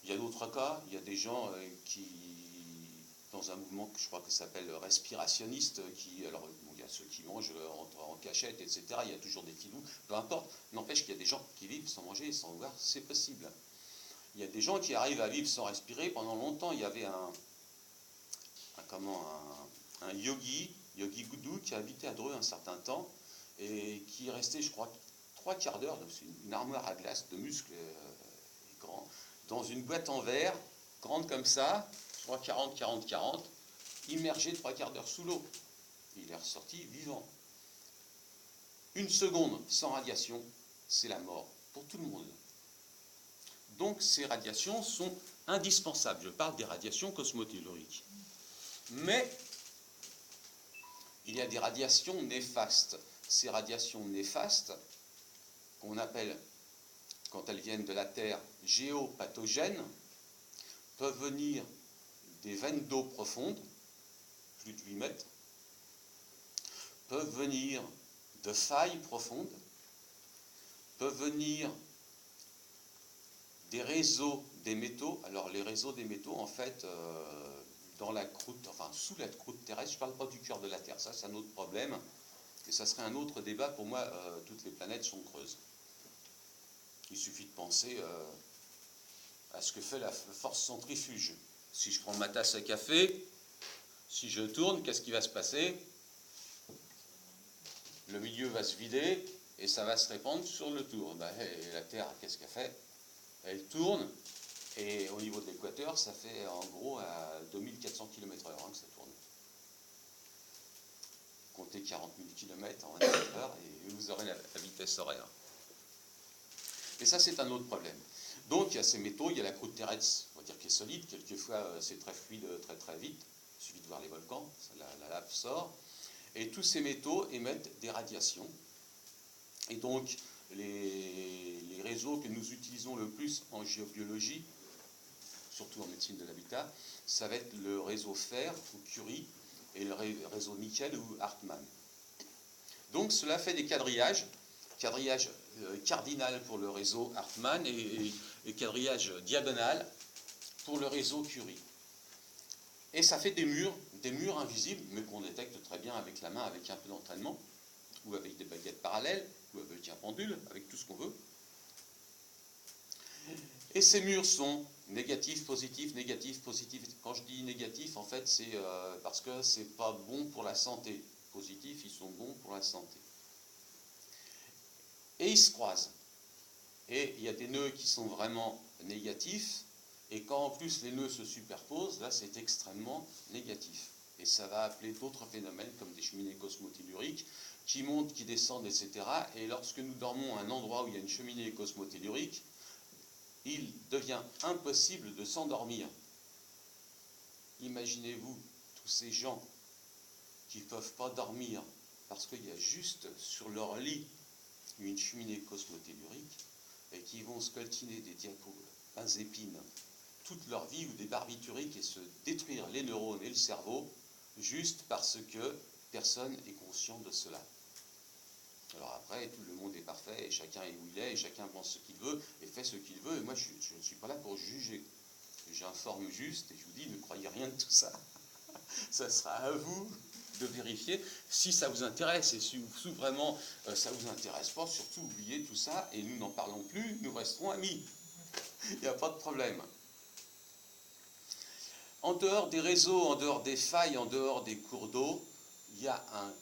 Il y a d'autres cas, il y a des gens qui, dans un mouvement que je crois que ça s'appelle respirationniste, qui, alors bon, il y a ceux qui mangent en cachette, etc. Il y a toujours des filous, peu importe. N'empêche qu'il y a des gens qui vivent sans manger et sans boire, c'est possible. Il y a des gens qui arrivent à vivre sans respirer pendant longtemps. Il y avait un yogi, Yogi Goudou, qui a habité à Dreux un certain temps et qui est resté, je crois, 3/4 d'heure dans une armoire à glace de muscles grands, dans une boîte en verre, grande comme ça, je crois 40, immergé 3/4 d'heure sous l'eau. Il est ressorti vivant. Une seconde sans radiation, c'est la mort pour tout le monde. Donc ces radiations sont indispensables. Je parle des radiations cosmotelluriques. Mais il y a des radiations néfastes. Ces radiations néfastes, qu'on appelle, quand elles viennent de la Terre, géopathogènes, peuvent venir des veines d'eau profondes, plus de 8 mètres, peuvent venir de failles profondes, peuvent venir des réseaux des métaux. Alors les réseaux des métaux, en fait, dans la croûte, enfin sous la croûte terrestre, je ne parle pas du cœur de la Terre, ça c'est un autre problème, et ça serait un autre débat. Pour moi, toutes les planètes sont creuses. Il suffit de penser à ce que fait la force centrifuge. Si je prends ma tasse à café, si je tourne, qu'est-ce qui va se passer? Le milieu va se vider et ça va se répandre sur le tour. Et la Terre, qu'est-ce qu'elle fait? Elle tourne, et au niveau de l'équateur, ça fait en gros à 2400 km/h que ça tourne. Comptez 40 000 km en 24 heures et vous aurez la vitesse horaire. Et ça, c'est un autre problème. Donc, il y a ces métaux, il y a la croûte terrestre, on va dire, qui est solide. Quelquefois, c'est très fluide, très très vite. Il suffit de voir les volcans, la lave sort. Et tous ces métaux émettent des radiations. Et donc, les réseaux que nous utilisons le plus en géobiologie, surtout en médecine de l'habitat, ça va être le réseau fer ou Curie et le réseau nickel ou Hartmann. Donc, cela fait des quadrillages cardinal pour le réseau Hartmann et quadrillage diagonal pour le réseau Curie. Et ça fait des murs invisibles, mais qu'on détecte très bien avec la main, avec un peu d'entraînement, ou avec des baguettes parallèles, ou avec un pendule, avec tout ce qu'on veut. Et ces murs sont négatifs, positifs, négatifs, positifs. Quand je dis négatif, en fait, c'est parce que c'est pas bon pour la santé. Positifs, ils sont bons pour la santé. Et ils se croisent. Et il y a des nœuds qui sont vraiment négatifs, et quand en plus les nœuds se superposent, là c'est extrêmement négatif. Et ça va appeler d'autres phénomènes comme des cheminées cosmotelluriques qui montent, qui descendent, etc. Et lorsque nous dormons à un endroit où il y a une cheminée cosmotellurique, il devient impossible de s'endormir. Imaginez-vous tous ces gens qui ne peuvent pas dormir parce qu'il y a juste sur leur lit une cheminée cosmotellurique et qui vont scoltiner des diazépines toute leur vie ou des barbituriques et se détruire les neurones et le cerveau juste parce que personne n'est conscient de cela. Alors après, tout le monde est parfait et chacun est où il est et chacun pense ce qu'il veut et fait ce qu'il veut et moi je ne suis pas là pour juger. J'informe juste et je vous dis, ne croyez rien de tout ça. Ça sera à vous de vérifier si ça vous intéresse et si vraiment ça ne vous intéresse pas, surtout oubliez tout ça et nous n'en parlons plus, nous resterons amis. Il n'y a pas de problème. En dehors des réseaux, en dehors des failles, en dehors des cours d'eau, il y a un